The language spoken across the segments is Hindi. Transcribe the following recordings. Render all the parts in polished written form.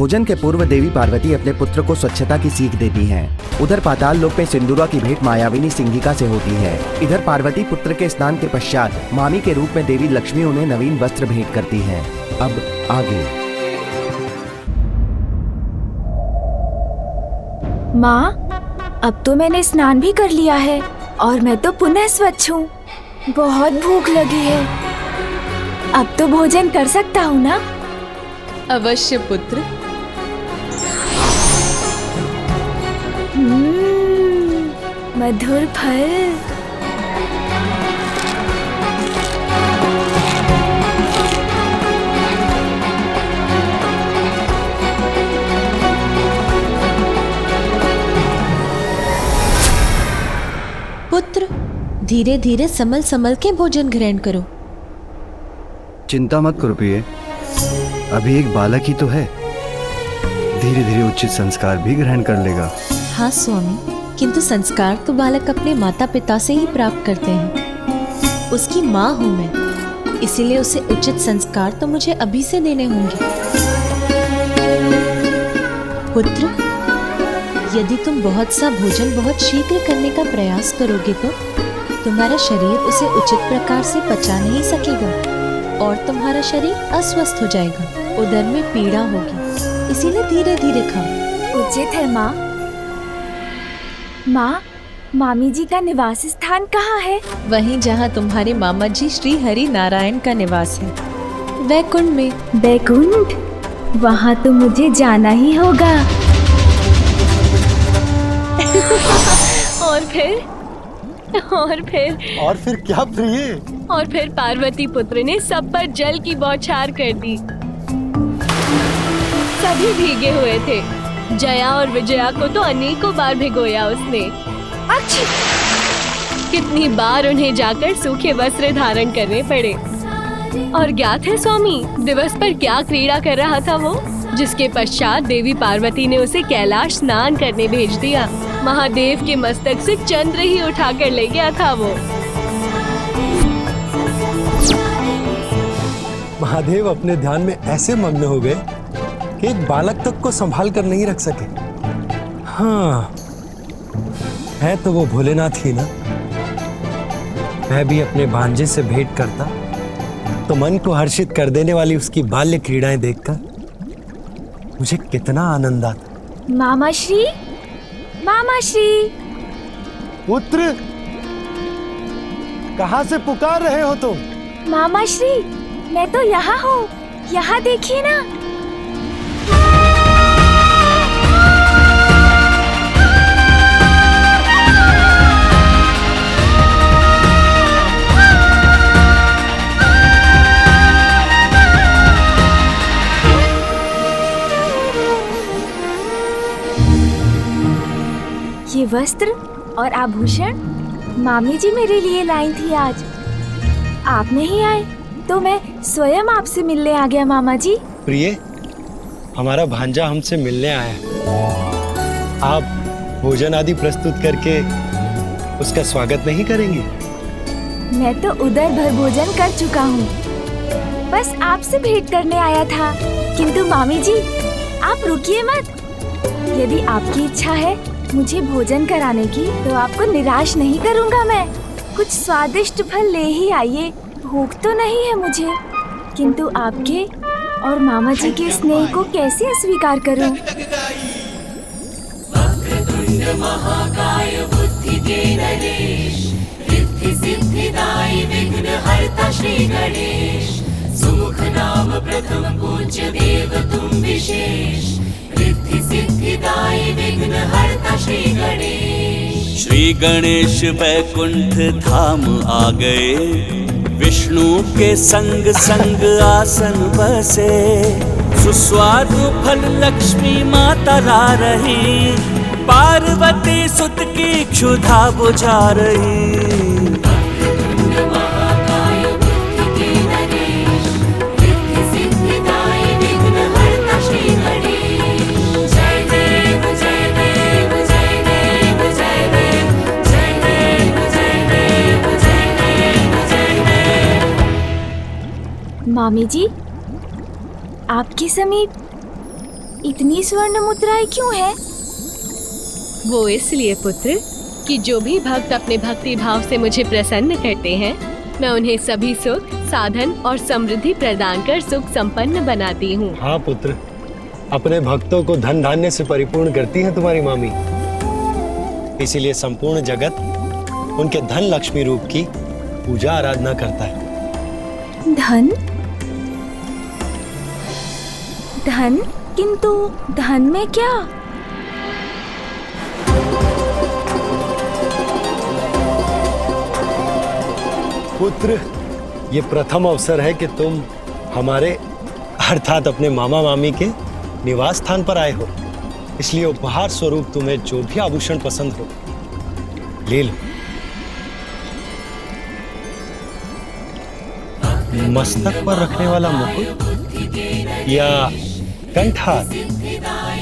भोजन के पूर्व देवी पार्वती अपने पुत्र को स्वच्छता की सीख देती हैं। उधर पाताल लोक में सिंदूरा की भेंट मायाविनी सिंगिका से होती है। इधर पार्वती पुत्र के स्नान के पश्चात मामी के रूप में देवी लक्ष्मी उन्हें नवीन वस्त्र भेंट करती हैं। अब आगे। माँ, अब तो मैंने स्नान भी कर लिया है और मैं तो पुनः स्वच्छ हूँ। बहुत भूख लगी है। अब तो भोजन कर सकता हूँ ना? अवश्य पुत्र। मधुर फल। पुत्र, धीरे धीरे संभल संभल के भोजन ग्रहण करो। चिंता मत करो प्रिय, अभी एक बालक ही तो है, धीरे धीरे उचित संस्कार भी ग्रहण कर लेगा। हाँ स्वामी, किंतु संस्कार तो बालक अपने माता पिता से ही प्राप्त करते हैं। उसकी माँ हूँ मैं, इसीलिए उसे उचित संस्कार तो मुझे अभी से देने होंगे। पुत्र, यदि तुम बहुत सा भोजन बहुत शीघ्र करने का प्रयास करोगे तो तुम्हारा शरीर उसे उचित प्रकार से पचा नहीं सकेगा और तुम्हारा शरीर अस्वस्थ हो जाएगा, उदर में पीड़ा होगी। इसीलिए धीरे धीरे खाओ। उचित है माँ। माँ, मामी जी का निवास स्थान कहाँ है? वहीं जहाँ तुम्हारे मामा जी श्री हरि नारायण का निवास है, वैकुंठ में। वैकुंठ? वहाँ तो मुझे जाना ही होगा। और फिर क्या प्रिय? और फिर पार्वती पुत्र ने सब पर जल की बौछार कर दी। सभी भीगे हुए थे। जया और विजया को तो अनेकों बार भिगोया उसने। अच्छी! कितनी बार उन्हें जाकर सूखे वस्त्र धारण करने पड़े। और ज्ञात है स्वामी, दिवस पर क्या क्रीड़ा कर रहा था वो, जिसके पश्चात देवी पार्वती ने उसे कैलाश स्नान करने भेज दिया। महादेव के मस्तक से चंद्र ही उठाकर ले गया था वो। महादेव अपने ध्यान में ऐसे मग्न हो गए कि एक बालक तक को संभाल कर नहीं रख सके। हाँ, है तो वो भोलेनाथ ही ना। मैं भी अपने भांजे से भेंट करता तो मन को हर्षित कर देने वाली उसकी बाल्य क्रीड़ाएं देखकर मुझे कितना आनंद आता। मामा श्री, मामा श्री। पुत्र, कहाँ से पुकार रहे हो तुम? मामा श्री, मैं तो यहाँ हूँ। यहाँ देखिए ना। ये वस्त्र और आभूषण मामी जी मेरे लिए लाई थी आज। आप नहीं आए तो मैं स्वयं आपसे मिलने आ गया मामा जी। प्रिय, हमारा भांजा हमसे मिलने आया। आप भोजन आदि प्रस्तुत करके उसका स्वागत नहीं करेंगे? मैं तो उदर भर भोजन कर चुका हूँ, बस आपसे भेंट करने आया था। किंतु मामी जी, आप रुकिए मत। यदि आपकी इच्छा है मुझे भोजन कराने की तो आपको निराश नहीं करूँगा मैं। कुछ स्वादिष्ट फल ले ही आइए। भूख तो नहीं है मुझे, किंतु आपके और मामा जी के स्नेह को कैसे अस्वीकार करूं? वक्रतुंड महाकाय बुद्धि के नरेश, रिद्धि सिद्धिदायी विघ्नहर्ता श्री गणेश, सुमुख नाम प्रथम पूज्य देव तुम विशेष, रिद्धि सिद्धिदायी विघ्नहर्ता श्री गणेश। श्री गणेश वैकुंठ धाम आ गए, विष्णु के संग संग आसन बसे, सुस्वादु फल लक्ष्मी माता ला रही, पार्वती सुत की क्षुधा बुझा रही। मामी जी, आपके समीप इतनी स्वर्ण मुद्राएं क्यों है? वो इसलिए पुत्र कि जो भी भक्त अपने भक्ति भाव से मुझे प्रसन्न करते हैं, मैं उन्हें सभी सुख, साधन और समृद्धि प्रदान कर सुख संपन्न बनाती हूँ। हाँ पुत्र, अपने भक्तों को धन धान्य से परिपूर्ण करती है तुम्हारी मामी। इसीलिए संपूर्ण जगत उनके धन लक्ष्मी रूप की पूजा आराधना करता है। धन? धन? किंतु धन में क्या? पुत्र, ये प्रथम अवसर है कि तुम हमारे अर्थात अपने मामा मामी के निवास स्थान पर आए हो, इसलिए उपहार स्वरूप तुम्हें जो भी आभूषण पसंद हो ले लो। मस्तक पर रखने वाला मुकुट या कंठहार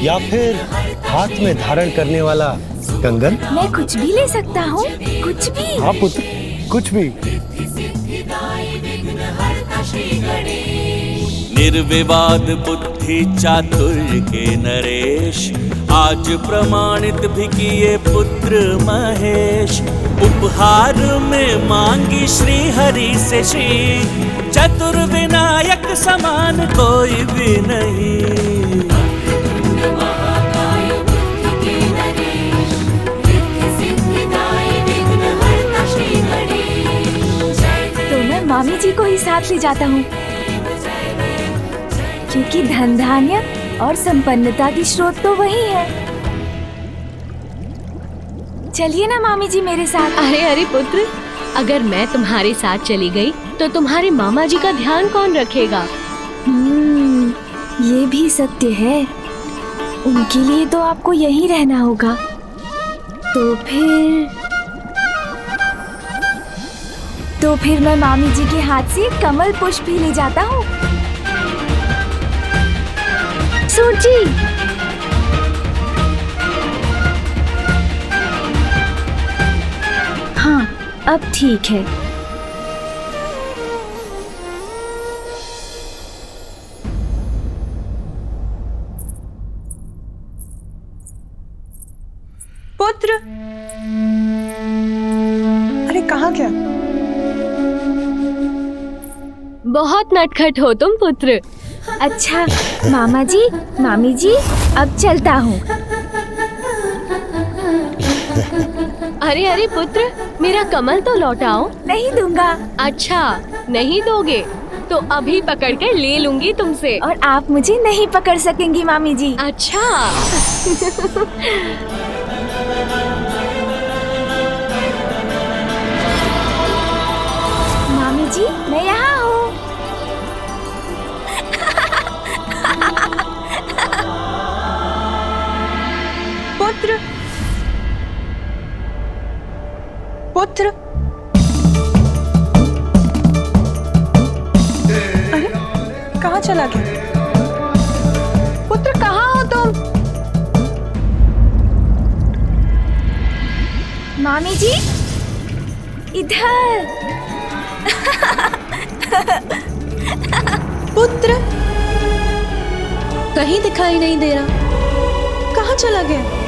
या फिर हाथ में धारण करने वाला कंगन? मैं कुछ भी ले सकता हूँ, कुछ भी। हाँ पुत्र, कुछ भी। निर्विवाद बुद्धि चातुर्य के नरेश, आज प्रमाणित भी किए पुत्र महेश। उपहार में मांगी श्री हरि से श्री, चतुर्विनायक समान कोई भी नहीं। तो मैं मामी जी को ही साथ ले जाता हूँ, क्योंकि धन धान्य और संपन्नता की स्रोत तो वही है। चलिए ना मामी जी मेरे साथ। अरे पुत्र, अगर मैं तुम्हारे साथ चली गई तो तुम्हारे मामा जी का ध्यान कौन रखेगा? ये भी सत्य है। उनके लिए तो आपको यहीं रहना होगा। तो फिर मैं मामी जी के हाथ से कमल पुष्प भी ले जाता हूँ। सूरजी, हाँ अब ठीक है। पुत्र, अरे कहाँ गया? बहुत नटखट हो तुम पुत्र। अच्छा मामा जी, मामी जी, अब चलता हूँ। अरे पुत्र, मेरा कमल तो लौटाओ। नहीं दूंगा। अच्छा नहीं दोगे तो अभी पकड़ कर ले लूंगी तुमसे। और आप मुझे नहीं पकड़ सकेंगी मामी जी। अच्छा मामी जी, मैं यहाँ हूँ। पुत्र, पुत्र, अरे कहाँ चला गया? पुत्र कहाँ हो तुम? मामी जी, इधर। पुत्र कहीं दिखाई नहीं दे रहा, कहाँ चला गया?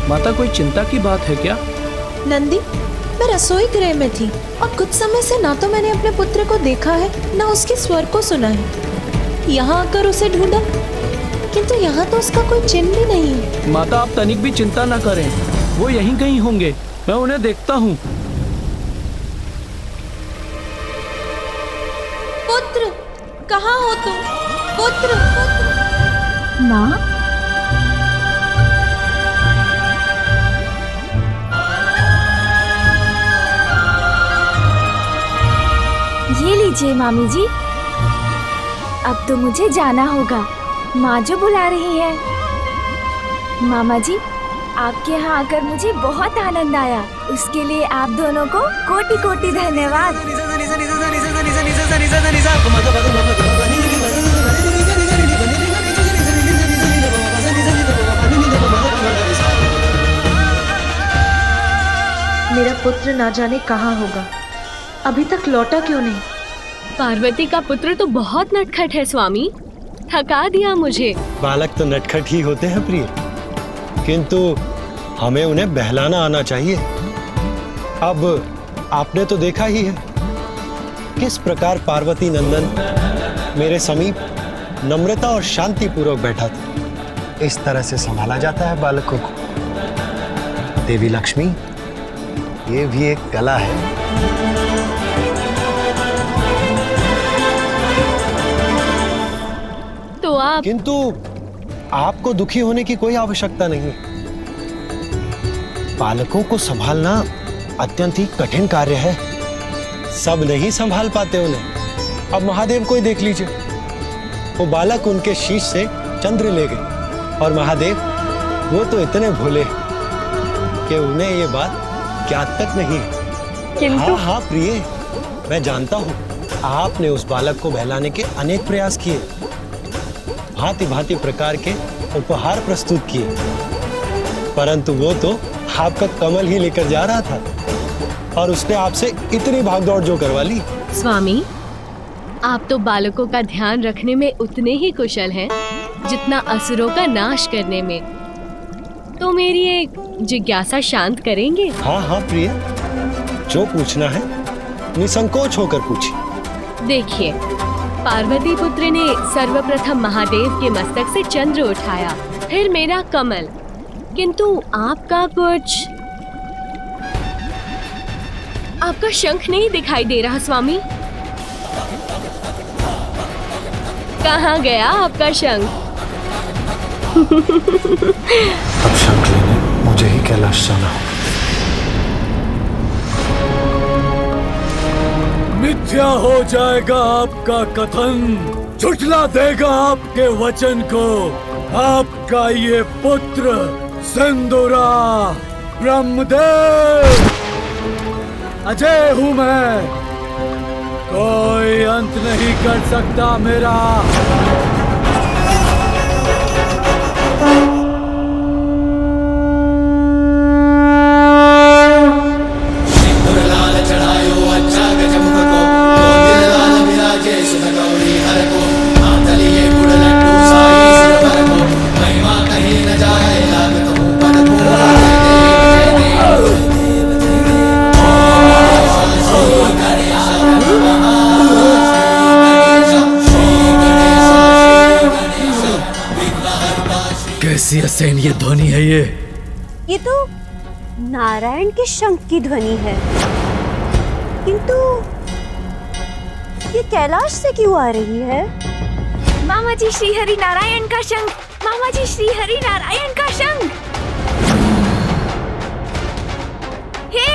माता कोई चिंता की बात है क्या? नंदी, मैं रसोई गृह में थी और कुछ समय से ना तो मैंने अपने पुत्र को देखा है ना उसके स्वर को सुना है। यहाँ आकर उसे ढूंढा, किंतु यहाँ तो उसका कोई चिन्ह भी नहीं है। माता आप तनिक भी चिंता न करें, वो यहीं कहीं होंगे, मैं उन्हें देखता हूँ। पुत्र कहाँ हो तुम? पुत्र, माँ, ये लीजिए मामी जी। अब तो मुझे जाना होगा, माँ जो बुला रही है। मामा जी, आपके यहाँ आकर मुझे बहुत आनंद आया। उसके लिए आप दोनों को कोटि कोटि धन्यवाद। मेरा पुत्र ना जाने कहाँ होगा, अभी तक लौटा क्यों नहीं? पार्वती का पुत्र तो बहुत नटखट है स्वामी, थका दिया मुझे। बालक तो नटखट ही होते हैं प्रिय, किंतु हमें उन्हें बहलाना आना चाहिए। अब आपने तो देखा ही है किस प्रकार पार्वती नंदन मेरे समीप नम्रता और शांति पूर्वक बैठा था। इस तरह से संभाला जाता है बालकों को। देवी लक्ष्मी, ये भी एक कला है। तो आप किंतु आपको दुखी होने की कोई आवश्यकता नहीं। बालकों को संभालना अत्यंत ही कठिन कार्य है, सब नहीं संभाल पाते उन्हें। अब महादेव को ही देख लीजिए, वो बालक उनके शीश से चंद्र ले गए, और महादेव वो तो इतने भोले कि उन्हें ये बात ज्ञात तक नहीं है। हाँ प्रिय, मैं जानता हूँ आपने उस बालक को बहलाने के अनेक प्रयास किए, भांति भांति प्रकार के उपहार प्रस्तुत किए, परंतु वो तो आपका कमल ही लेकर जा रहा था और उसने आपसे इतनी भागदौड़ जो करवा ली। स्वामी, आप तो बालकों का ध्यान रखने में उतने ही कुशल हैं जितना असुरों का नाश करने में। तो मेरी एक जिज्ञासा शांत करेंगे? हाँ प्रिय, जो पूछना है निसंकोच होकर पूछिए। देखिए, पार्वती पुत्र ने सर्वप्रथम महादेव के मस्तक से चंद्र उठाया, फिर मेरा कमल, किंतु आपका शंख नहीं दिखाई दे रहा स्वामी। कहाँ गया आपका शंख? अब शंख लेने मुझे ही कैलाश जाना होगा। मिथ्या हो जाएगा आपका कथन, झुठला देगा आपके वचन को। आपका ये पुत्र सिंदूरा ब्रह्मदेव, अजय हूँ मैं, कोई अंत नहीं कर सकता मेरा। कैसी असहनीय ध्वनि है ये तो नारायण के शंख की ध्वनि है, किंतु ये कैलाश से क्यों आ रही है? मामा जी, श्री हरि नारायण का शंख। मामा जी, श्री हरि नारायण का शंख। हे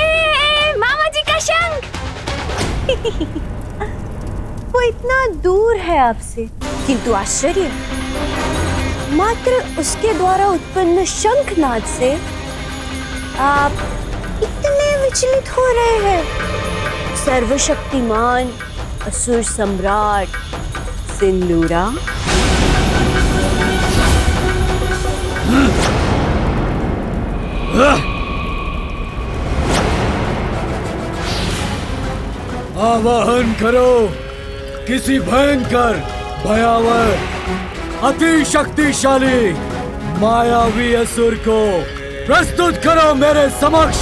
मामा जी का शंख। वो इतना दूर है आपसे, किंतु आश्चर्य, मात्र उसके द्वारा उत्पन्न शंखनाद से आप इतने विचलित हो रहे हैं। सर्वशक्तिमान असुर सम्राट सिंदूरा, आवाहन करो किसी भयंकर, भयावह, अति शक्तिशाली मायावी असुर को प्रस्तुत करो मेरे समक्ष,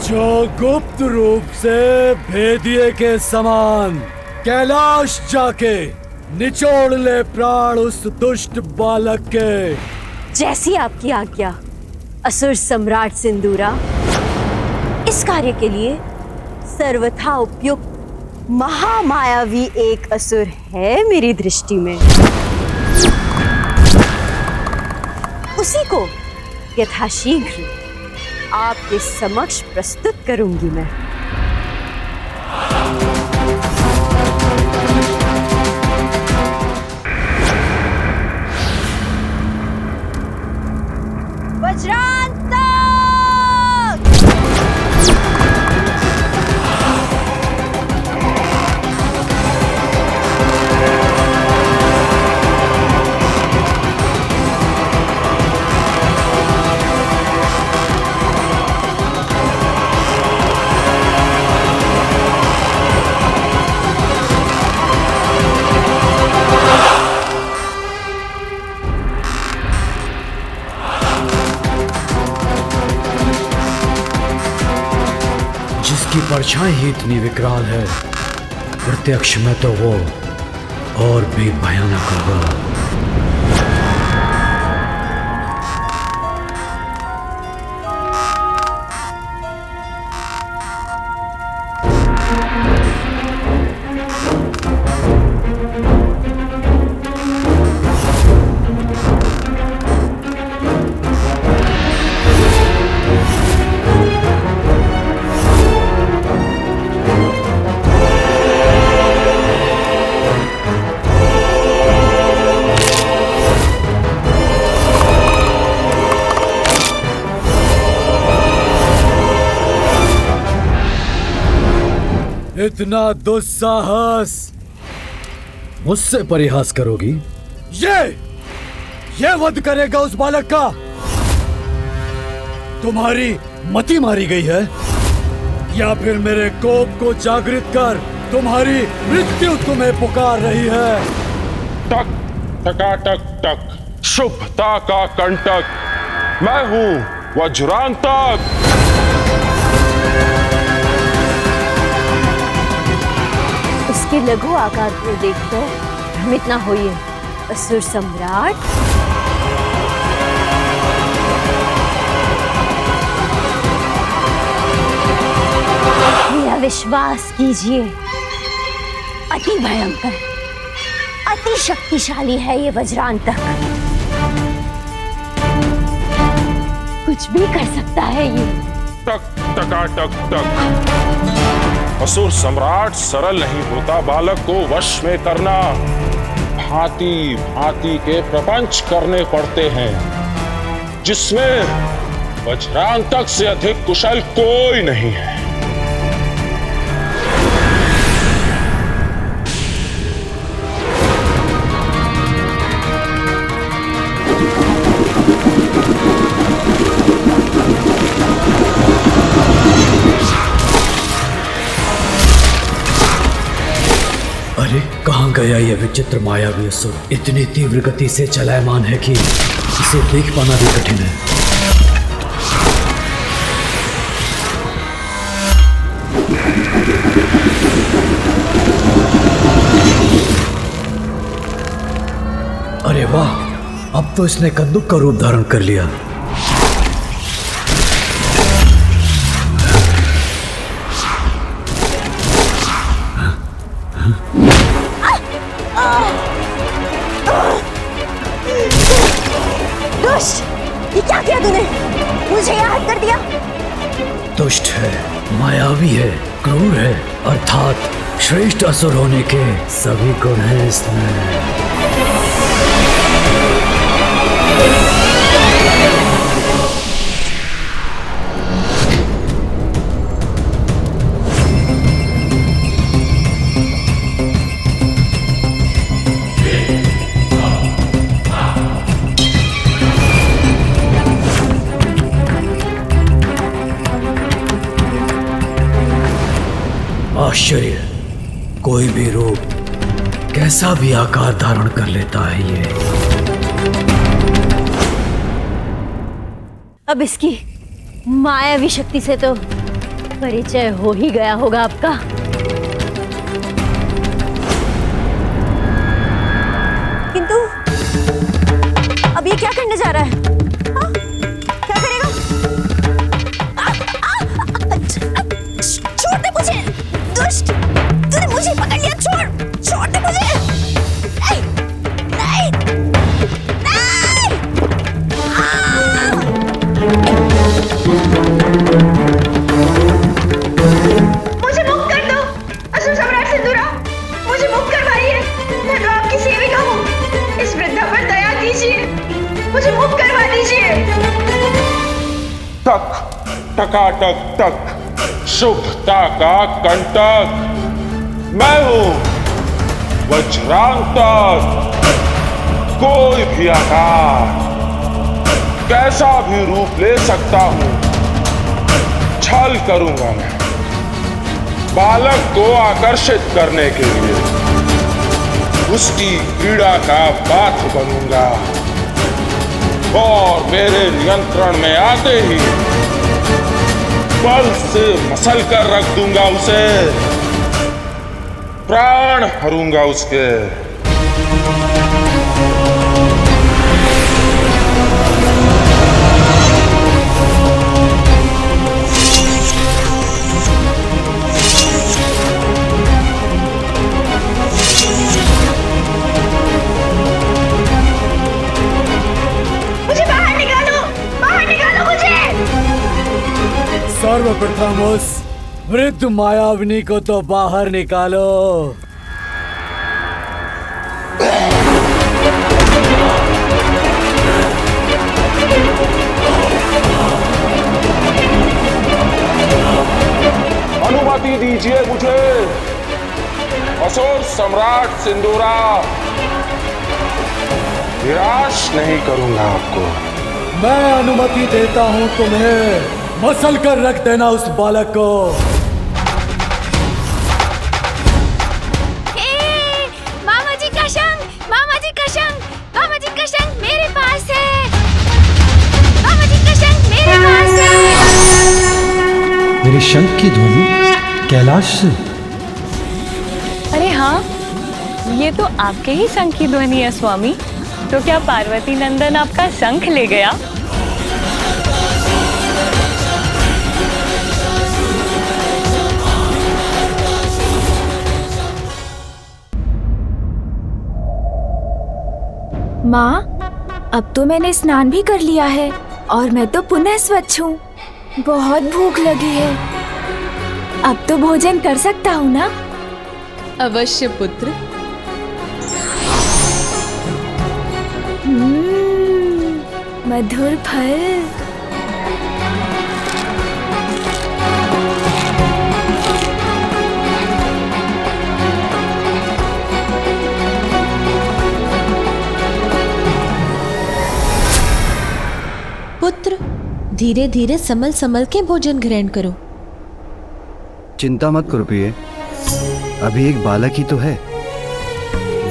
जो गुप्त रूप से भेदिए के समान कैलाश जाके निचोड़ ले प्राण उस दुष्ट बालक के। जैसी आपकी आज्ञा असुर सम्राट सिंदूरा। इस कार्य के लिए सर्वथा उपयुक्त महामायावी एक असुर है मेरी दृष्टि में, उसी को यथाशीघ्र आपके समक्ष प्रस्तुत करूंगी मैं। उसकी परछाई ही इतनी विकराल है, प्रत्यक्ष में तो वो और भी भयानक होगा। इतना दुस्साहस मुझसे परिहास करोगी? ये वध करेगा उस बालक का? तुम्हारी मति मारी गई है या फिर मेरे कोप को जागृत कर तुम्हारी मृत्यु तुम्हें पुकार रही है? टक टकाटक टक, शुभता का कंटक, मैं हूं वज्रांतक। उसके लघु आकार को देखकर भ्रमित ना होइए असुर सम्राट। मेरा विश्वास कीजिए, अति भयंकर, अति शक्तिशाली है ये वज्रांतक। कुछ भी कर सकता है ये। टक टकाटक टक। असुर सम्राट सरल नहीं होता बालक को वश में करना। भांति भांति के प्रपंच करने पड़ते हैं, जिसमें वज्रांतक से अधिक कुशल कोई नहीं है। अरे कहाँ गया ये विचित्र मायावी असुर? इतनी तीव्र गति से चलायमान है कि इसे देख पाना भी कठिन है। अरे वाह, अब तो इसने कद्दूक का रूप धारण कर लिया। ये क्या किया तूने? मुझे याद कर दिया। दुष्ट है, मायावी है, क्रूर है, अर्थात श्रेष्ठ असुर होने के सभी गुण हैं इसमें। आश्चर्य, कोई भी रूप, कैसा भी आकार धारण कर लेता है ये। अब इसकी मायावी शक्ति से तो परिचय हो ही गया होगा आपका। किंतु अब ये क्या करने जा रहा है? हाँ? क्या करेगा? छोड़ दे मुझे, दुष्ट! तूने मुझे पकड़ लिया, छोड़ दे मुझे! नहीं, नहीं, नहीं! मुझे मुक्त कर दो, असुर सम्राट सिंदूरा! मुझे मुक्त करवाइए, मैं तो आपकी सेविका हूँ। इस वृद्धा पर दया कीजिए, मुझे मुक्त करवा दीजिए। टक टकाटक टक, शुभता का कंटक, मैं हूं वज्रांतक। कोई भी आकार, कैसा भी रूप ले सकता हूं। छल करूंगा मैं बालक को आकर्षित करने के लिए, उसकी पीड़ा का पात्र बनूंगा और मेरे नियंत्रण में आते ही बल से मसल कर रख दूंगा उसे, प्राण हरूंगा उसके। सर्वप्रथम उस वृद्ध मायाविनी को तो बाहर निकालो। अनुमति दीजिए मुझे, असुर सम्राट सिंदूरा। निराश नहीं करूंगा आपको। मैं अनुमति देता हूं तुम्हें, मसल कर रख देना उस बालक को। मामा जी का शंख, मामा जी का शंख, मामा जी का शंख मेरे पास है। मामा जी का शंख मेरे पास है। मेरे शंख की ध्वनि कैलाश से। अरे हाँ, ये तो आपके ही शंख की ध्वनि है स्वामी। तो क्या पार्वती नंदन आपका शंख ले गया? माँ, अब तो मैंने स्नान भी कर लिया है और मैं तो पुनः स्वच्छ हूँ। बहुत भूख लगी है, अब तो भोजन कर सकता हूँ ना? अवश्य पुत्र। मधुर फल। पुत्र, धीरे धीरे संभल संभल के भोजन ग्रहण करो। चिंता मत करो प्रिय, अभी एक बालक ही तो है,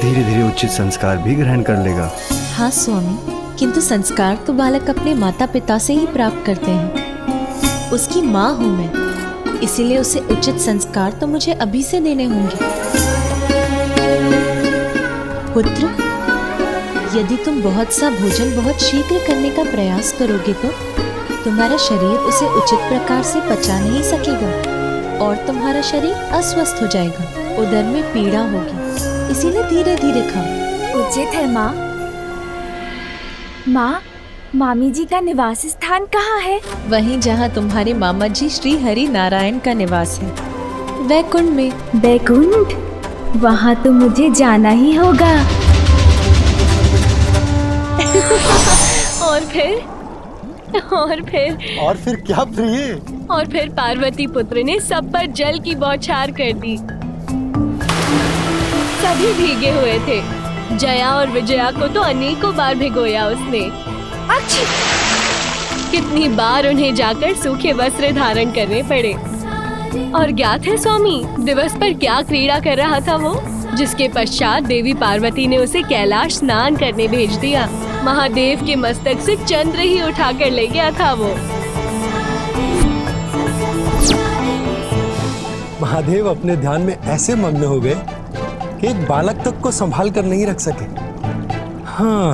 धीरे धीरे उचित संस्कार भी ग्रहण कर लेगा। हाँ स्वामी, किंतु संस्कार तो बालक अपने माता पिता से ही प्राप्त करते हैं। उसकी माँ हूँ मैं, इसीलिए उसे उचित संस्कार तो मुझे अभी से देने होंगे। पुत्र, यदि तुम बहुत सा भोजन बहुत शीघ्र करने का प्रयास करोगे तो तुम्हारा शरीर उसे उचित प्रकार से पचा नहीं सकेगा और तुम्हारा शरीर अस्वस्थ हो जाएगा, उदर में पीड़ा होगी। इसीलिए धीरे धीरे खाओ। उचित है माँ। माँ, मामी जी का निवास स्थान कहाँ है? वहीं जहाँ तुम्हारे मामा जी श्री हरि नारायण का निवास है, वैकुंठ में। वैकुंठ? वहाँ तो मुझे जाना ही होगा। और फिर क्या प्रिय? और फिर पार्वती पुत्र ने सब पर जल की बौछार कर दी। सभी भीगे हुए थे। जया और विजया को तो अनेकों बार भिगोया उसने। अच्छी! कितनी बार उन्हें जाकर सूखे वस्त्र धारण करने पड़े। और ज्ञात है स्वामी, दिवस पर क्या क्रीड़ा कर रहा था वो, जिसके पश्चात देवी पार्वती ने उसे कैलाश स्नान करने भेज दिया। महादेव के मस्तक से चंद्र ही उठाकर ले गया था वो। महादेव अपने ध्यान में ऐसे मग्न हो गए कि एक बालक तक को संभाल कर नहीं रख सके। हाँ।